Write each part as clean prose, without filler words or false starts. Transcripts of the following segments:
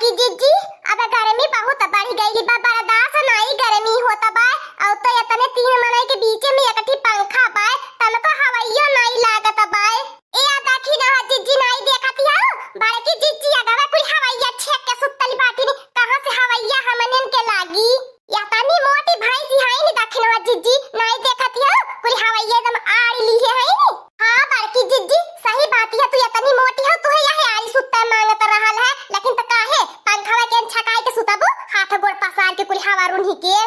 बाकी जीजी अब गर्मी बहुत बढ़ गई बा, बर्दाश्त नहीं गर्मी होता बा। और तो इतने 3 महीने के बीच में एकठी पंखा बा, तनको हवाइयो नहीं लागत बा। ए देखी ना जीजी नहीं देखती हो बड़की जीजी अगवा कोई हवाइया छेक के सुतली बाटी ने, कहां से हवाइया हमनन के लागी। या तनी मोटी भैंसी है नहीं देखी ना जीजी नहीं देखती हो कोई हवाइया एकदम आड़ी ली है नी। हां बड़की जीजी सही बात है, तू इतनी मोटी हो तू यही आड़ी सुत्ता मांगत रहल है, लेकिन त काहे पंखा के छकाई के सुतबू हाथ गोड़ पसार के कुल हवा रुन ही के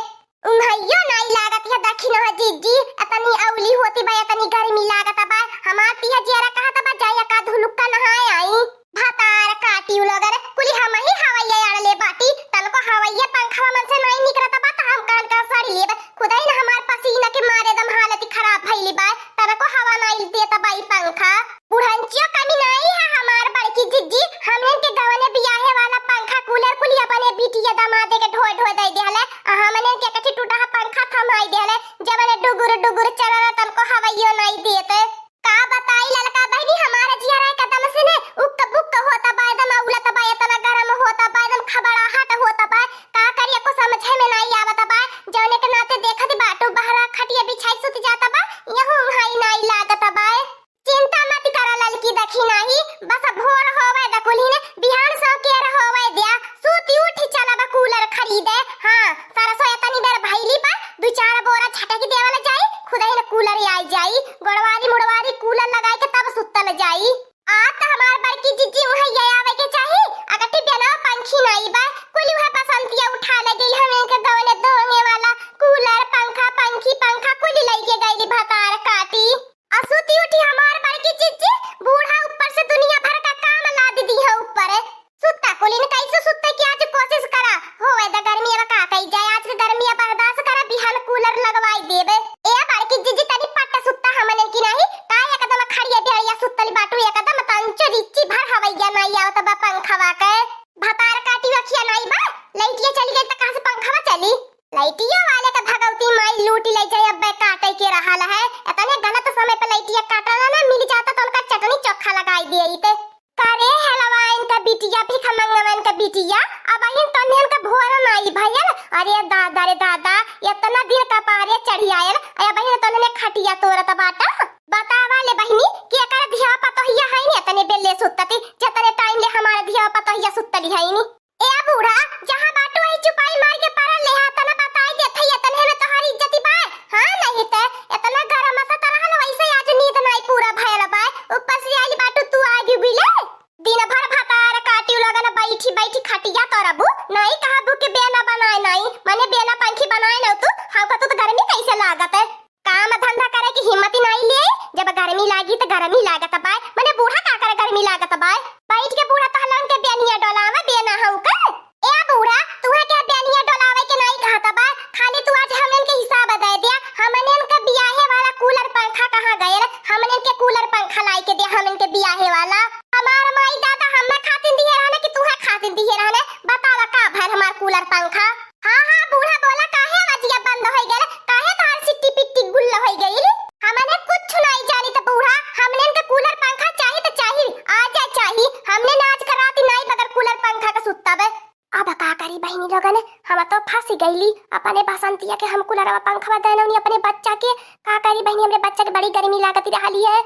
उन्हैयो नहीं लागत है। देखी ना जीजी इतनी औली होती बा, इतनी गर्मी लागत बा। हमार पिया जियारा कहत बा जाया का धुलुक्का नहाए आई भातार काटी लगन कुली हम ही हवाइया आड़ले बाटी, तनको हवाइया पंखा मन से नहीं निकलत बा त हम कान का साड़ी लेब खुदाई ना हमार पसीना के मारे दम हालत खराब भइली बा, तनको हवा नहीं देता बाई पंखा। बुढ़ंचियो कमी नहीं है हमार बड़की जिज्जी, हमने के गवने बियाहे वाला पंखा कूलर कुली अपने बिटिया दमादे के ढोय ढोय दे देले, हमने के कठी टूटा पंखा थमाई देले, जबने डुगुर डुगुर चलला तनको हवाइयो नहीं देते। का बताई ललका बहनी हमारे जियारा कदम से ने उक्क बुक्क होता बा, एकदम उलत बा, इतना गरम होता बा, एकदम खबड़ाहट होता बा। का करिए को समझे में नहीं आवत बा, जौने के नाते देखत बाटू बहरा खटिया बिछाई सुत जाता बा, यहू हाई नहीं लागत बा। चिंता मत कर ललकी देखी नहीं, बस भोर होवे द कुली ने बिहान सो के होवे दिया सूती उठी चला बा कूलर खरीदे। हां सरसो इतनी बेर भइली बा, दो चार बोरा छटक देवल जाई खुदाई ने कूलर आई जाई, गोड़वारी मुड़वारी कूलर लगाई के तब सुतल जाई। आ त हमार बड़की जिज्जी उहे ये आवे के चाही, अगटी बेना पंखी नहीं बा कुली उहे बसंतिया उठा ले गई, हमें के गवले दोने वाला कूलर पंखा पंखी पंखा कुली लई के गईली भातार काटी। असुती उठी हमार बड़की जिज्जी बूढ़ा ऊपर से दुनिया भर का काम ला दी है ऊपर सुत्ता कुली ने कैसे सुत्ते की आज कोशिश करा होवे द गर्मी अब का कई जाए, आज के गर्मी बर्दाश्त करा बिहान कूलर लगवाई देबे। ए बड़की जिज्जी तनी पट्ट सुत्ता हमने की नहीं का एकदम खड़िया बेड़िया सुत्तली बाटू एकदम तंचो रिच्ची भर हवैया नहीं आवत बा पंखवा के भतार काटी रखिया नहीं बा। लाइटिया चली गई त कहां से पंखवा चली, लाइटिया वाले का भगवती माई लूटी ले जाए अब काटे के रहल है, इतने गलत समय पे लाइटिया काटला ना मिल जाता तो उनका चटनी चोखा लगाई देईते। करे हलवाइन का बिटिया भी खमंगवन का बिटिया अब इन तन्हन का भोर नहीं भयल। अरे दादा रे दादा इतना दिन का पारे चढ़ी आयल, अरे बहिन तन्हने खटिया तोरत बाटा बतावा ले बहिनी कि एकर धिया पतोहिया है नी इतने बेले सुत्तती जतने टाइम ले हमारे धिया पतोहिया सुत्तली है नी। ए बूढ़ा जहां बाटू आई चुपाई मार के परल ले हाथ ना बताई देथे इतने में तोहारी इज्जती बा। हां नहीं ते इतना गरम सा तरह वैसे आज नींद नहीं पूरा भयल बा, ऊपर से आई बाटू तू आगे बिले दिन भर भातार काटी लगन बैठी बैठी खटिया तोरबू नहीं कहबू के बेना बनाए नहीं माने बेना पंखी बनाए न तू हमका तो गर्मी कैसे लागत है, काम धंधा करे की हिम्मत ही नहीं ले, जब गर्मी लागी तो गर्मी लागत बा माने बूढ़ा का करे गर्मी लागत बा बैठ के बूढ़ा तहलन के बेनिया डोलावे बेना हउ का। ए बूढ़ा तू है के बेनिया डोलावे के नहीं कहत बा, खाली तू आज हमन के हिसाब दे दिया, हमन के बियाहे वाला कूलर पंखा कहां गए, हमन के कूलर पंखा लाई के दे हमन के बियाहे वाला हमार माई दादा हमें खातिन दिए रहने कि तू है खातिन दिए रहने बतावा का भर हमार कूलर पंखा। हां हां बूढ़ा बोला काहे आवाजिया बंद हो गए, काहे तार सिट्टी पिट्टी गुल्ल हो गई, हमने कुछ नहीं जानी तो बूढ़ा हमने के कूलर पंखा चाहिए तो चाहिए आज चाहिए, हमने आज कराती नहीं बगैर कूलर पंखा का सुत्ता बे। अब का करी बहनी लोगन हम तो फंस गईली अपने बसंतिया के हम कूलर पंखा देनौनी अपने बच्चा के का करी बहनी हमरे बच्चा के बड़ी गर्मी लागती रहली है।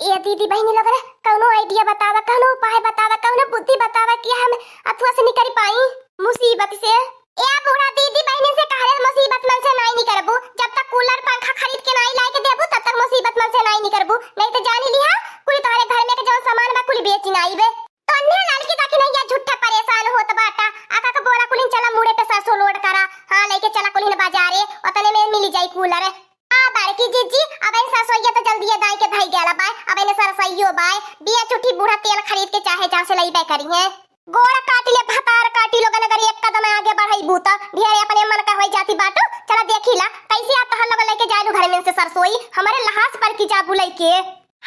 ए दीदी बहनी लोगन कौनो आइडिया बतावा, कौनो उपाय बतावा, कौनो बुद्धि बतावा कि हम अथवा से निकल पाई मुसीबत से। ए बूढ़ा दीदी बहनी से कहे मुसीबत मन से नहीं निकलबू, जब तक कूलर पंखा खरीद के नहीं लाए के देबू तब तक मुसीबत मन से नहीं निकलबू, नहीं तो जानी लिहा कोई तोहरे घर में के जो सामान बा कुल बेच नहीं बे। तो अन्य लड़की ताकि नहीं या झूठा परेशान होत बाटा आका का बोला कुलिन चला मुड़े पे सरसों लोड करा, हां लेके चला कुलिन बाजारे उतने में मिल जाई कूलर। आ बड़की जीजी अब इन सरसोइया तो जल्दी दाई के भाई गेला बाय, अब इन सरसोइयो बाय बिया चुठी बूढ़ा तेल खरीद के चाहे जहां से लई बे करी है गोड़ा काट ले भतार काटी लोगन अगर एक कदम आगे बढ़ई बूता ढेरे अपने मन का होई जाती बाटू चला देखिला कैसे आता लोग लेके जालू घर में से सरसोई हमारे लहास पर की जा बुलाई के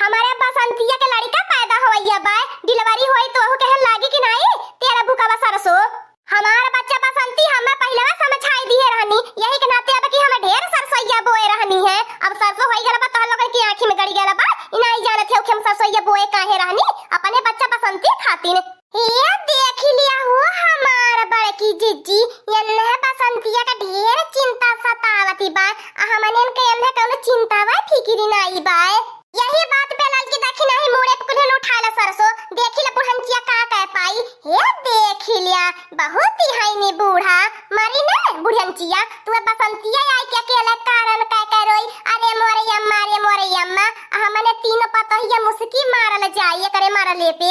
हमारे बसंतिया के लड़का पैदा होइया बाय डिलीवरी होई तो हो कहे लागी कि नहीं तेरा भूखा सरसो हमारा बच्चा बसंती हमें पहले समझाई दी है रहनी यही के नाते अब कि हम ढेर सरसोइया बोए रहनी है अब सरसो होई गला बा तो लोगन की आंखी में गड़ी गला बा इना ही जानत है कि हम सरसोइया बोए काहे रहनी अपने बच्चा बसंती खातिर ये देख लिया हो जिज्जी यन्ने बसंतिया का ढेर चिंता सतावती बा हमने के यन्ने कौनो चिंता बा फिकिरी नाई बा यही बात पे लाल की देखी नहीं मुड़े पे कुल्हन उठाला सरसो देखी ले बुढ़ंचिया का कह पाई हे देखी लिया बहुत ही हाईनी बूढ़ा मरी ने बुढ़ंचिया तू बसंतिया आई के अकेला कारण कह रोई अरे मोरे अम्मा हमने तीनों पतहिया मुस्की मारल जाई करे मारले पे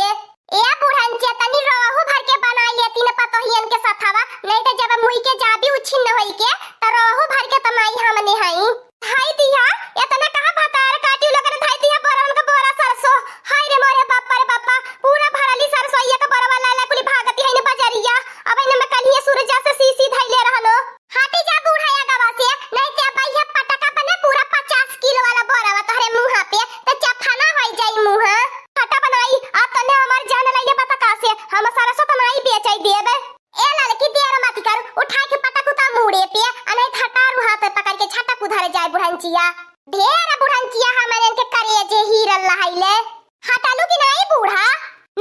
ए बुढ़ंचिया तनी रोहु भर के बनाई लेती न पतोहियन के साथवा नहीं तो जब मुई के जाबी उछिन होई के त रोहु भर के तमाई हमने हई हाय दिया इतना कहा भतार काटी लगन धाई दिया बरन का बोरा सरसो हाय रे मोरे बापा पूरा भरली सरसो ये का बरवा लाला कुली भागती है न बजरिया अब इन में कलिए सूरज से सीसी धइले रहलो हाटी जा बुढ़ाया गवा से नहीं ते भैया पटका बने पूरा 50 किलो वाला बोरावा तोहरे मुंह पे त चफाना होई जाई मुंह हटा बनाई आ तने हमार जान लइले पता का से हम सरसो तनाई बेचई देबे ए लड़की देर मत कर उठा के पटक उता मुड़े पे अने हटारू हाथ पकड़ के छटक उधर जाए बुढ़ंचिया ढेर बुढ़ंचिया हमने के करे जे हीरल लहाइले हटालू कि नहीं बूढ़ा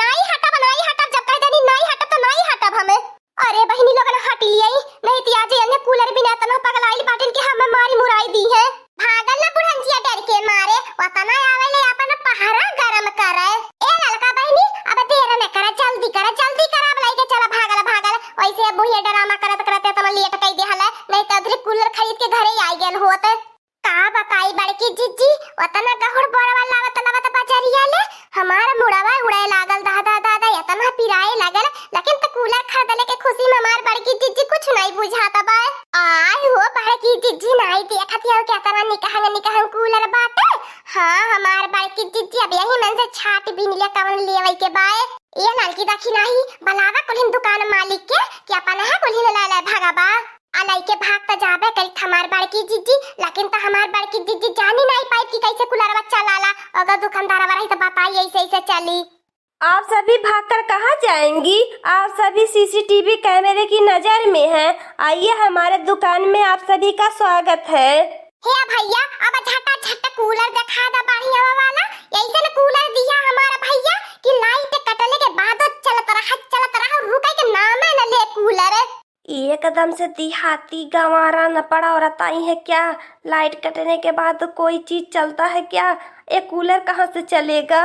नहीं हटा बनाई हटा जब कह देनी नहीं हटा तो नहीं हटब हमें अरे बहिनी लोगन हट लियई नहीं त आज एने कूलर बिना तना पगलाइल बाटिन के हमें मारी मुराई दी है भागल ना बुढ़ंचिया डर के मारे वतना आवेले अपन पहरा गरम करे ए लड़का बहिनी अब देर न करा जल्दी करा अब लाई के चला भागल वैसे बुढ़िया ड्रामा करत करते तम लेट कई देहला नहीं त अदरी कूलर खरीद के घरे आई गेल होत का बताई बड़की जिज्जी वतना गहुड़ बोरवा लावत बजरिया ले हमार मुड़वा उड़े लागल दादा इतना पिराए लागल लेकिन त कूलर खरीदले के खुशी में हमार बड़की जिज्जी कुछ नहीं बुझाता बा आई हो बड़की जिज्जी नहीं देखत हो क्या तरह निकाह कूलर बाटे हां हमार बड़की जिज्जी अब यही मन से छाट बिन ले कवन लेवई के बाए ये लड़की देखी नहीं बलावा कुलिन दुकान मालिक के कि अपन है कुलिन ला भागाबा अलाई के भाग त जाबे कई हमार बड़की जिज्जी लेकिन त हमार बड़की जिज्जी जानी नहीं पाई कि कैसे कूलरवा चलाला अगर दुकानदारवा रही त बताई ऐसे चली आप सभी भागकर कहाँ जाएंगी? आप सभी सीसीटीवी कैमरे की नजर में हैं। आइए हमारे दुकान में आप सभी का स्वागत है। हे भैया अब झटा कूलर दिखा दा बढ़िया वाला ऐसे न कूलर दिया हमारा भैया कि लाइट कटले के बाद चलत रहा रुके के नाम न ले कूलर एकदम से देहाती गंवारा न पड़ा और बताई है क्या लाइट कटने के बाद कोई चीज चलता है क्या? ये कूलर कहाँ से चलेगा?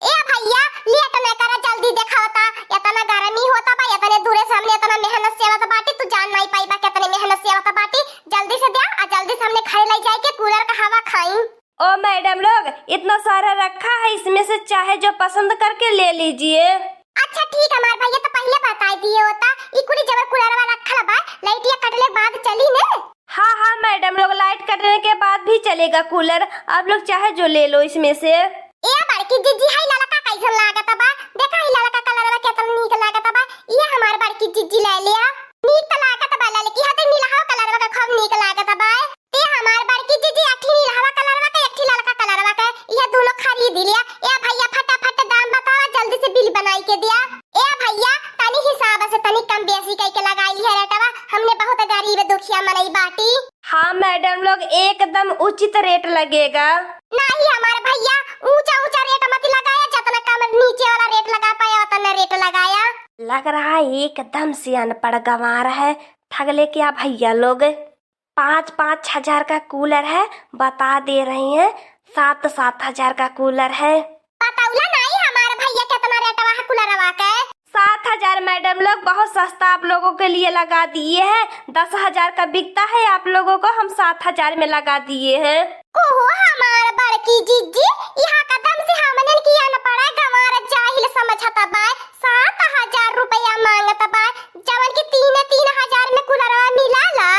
ए भैया लेट न करा जल्दी दिखावता इतना गर्मी होता बा इतने दूरे से हमने इतना मेहनत से आवता बाटी तू जान नहीं पाई बा कितने मेहनत से आवता बाटी जल्दी से दे आ जल्दी से हमने खाए लाई जाए के कूलर का हवा खाई ओ मैडम लोग इतना सारा रखा है इसमें से चाहे जो पसंद करके ले लीजिए। अच्छा ठीक है हमार भैया तो पहले बता दिए होता ई कुली जबर कूलर वाला रखल बा लाइटिया कटले बाद चली ने हाँ मैडम लोग लाइट कटने के बाद भी चलेगा कूलर आप लोग चाहे जो ले लो इसमें से। ए बड़की जिज्जी हाय लाला का कैसन लागत बा देखा ही लाला का कलरवा केतना नीक लागत बा ये हमार बड़की जिज्जी ले लिया नीक लागत बा लाले की हते नीला कलरवा का खूब नीक लागत बा ते हमार बड़की जिज्जी अठी नीला कलरवा का अठी लाला का कलरवा का ये दोनों खरीद लिया ए भैया फटाफट दाम बताओ जल्दी से बिल बनाई के दिया ए भैया तनी हिसाब से तनी कम बेसी कई के लगाई है रेटवा हमने बहुत गरीब दुखिया मनई बाटी। हाँ मैडम लोग एकदम उचित रेट लगेगा। नहीं हमारे भैया ऊंचा रेट मत लगाया जितना कम नीचे वाला रेट लगा पाया उतना रेट लगाया। लग रहा है एकदम से अनपढ़ गंवार है ठगले क्या भैया लोग 5-5 हजार का कूलर है बता दे रही हैं 7-7 हजार का कूलर है। बताऊला नहीं हमारे भैया कितना रेट है कूलरवा का 7 हजार मैडम लोग बहुत सस्ता आप लोगों के लिए लगा दिए हैं 10 हजार का बिकता है आप लोगों को हम 7 हजार में लगा दिए हैं। ओहो हमार बड़की जिज्जी यहाँ कदम से हमने किया न पड़ा गंवार जाहिल समझता बा 7,000 रुपया मांगता बा जवन की 3,000 में कूलरवा मिलाला।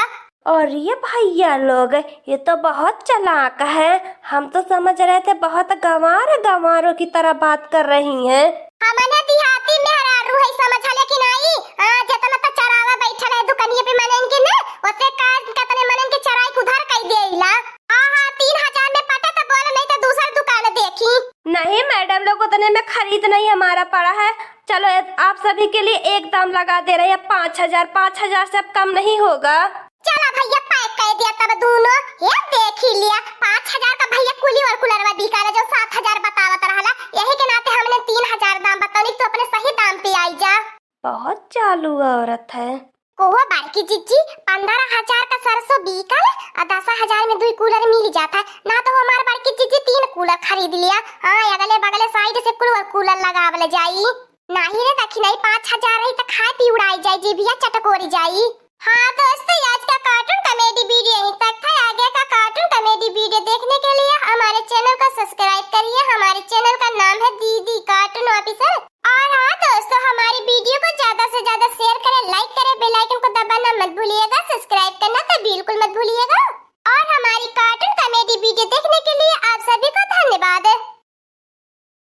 और ये भैया लोग ये तो बहुत चालाक है हम तो समझ रहे थे बहुत गंवारों की तरह बात कर रही हैं। हमने देहाती में हरारू है समझले कि नहीं हां जतना त चरावा बैठल है दुकानिए पे मनन के ने ओसे काज कतने मनन के चराई उधार कई देइला हां 3,000 में पटा त बोल नहीं तो दूसरा दुकान देखी। नहीं मैडम लोग उतने में खरीद नहीं हमारा पड़ा है चलो आप सभी के लिए एक दाम लगा दे रहे हैं 5,000 से अब कम नहीं होगा। चला भैया पैक कर दिया तब दोनों ये देख ही लिया 5,000 का भैया कुली और कूलरवा बिकाला जो 7,000 बतावत रहला यही के नाते हमने 3,000 दाम बतानी तो अपने सही दाम पे आई जा। बहुत चालू औरत है। ओहो बारकी जीजी 15,000 का सरसों बीकल और 10,000 में 2 कूलर मिल जाता है ना। तो हमार बारकी जीजी 3 कूलर खरीद लिया। हाँ अगले बगले साइड से कूलर लगावले जाई। नहीं रे दखी नहीं 5,000 रही तो खाए पी उड़ाई जाई, जीभिया चटकोरी जाई। हाँ दोस्तों आज का कार्टून कॉमेडी वीडियो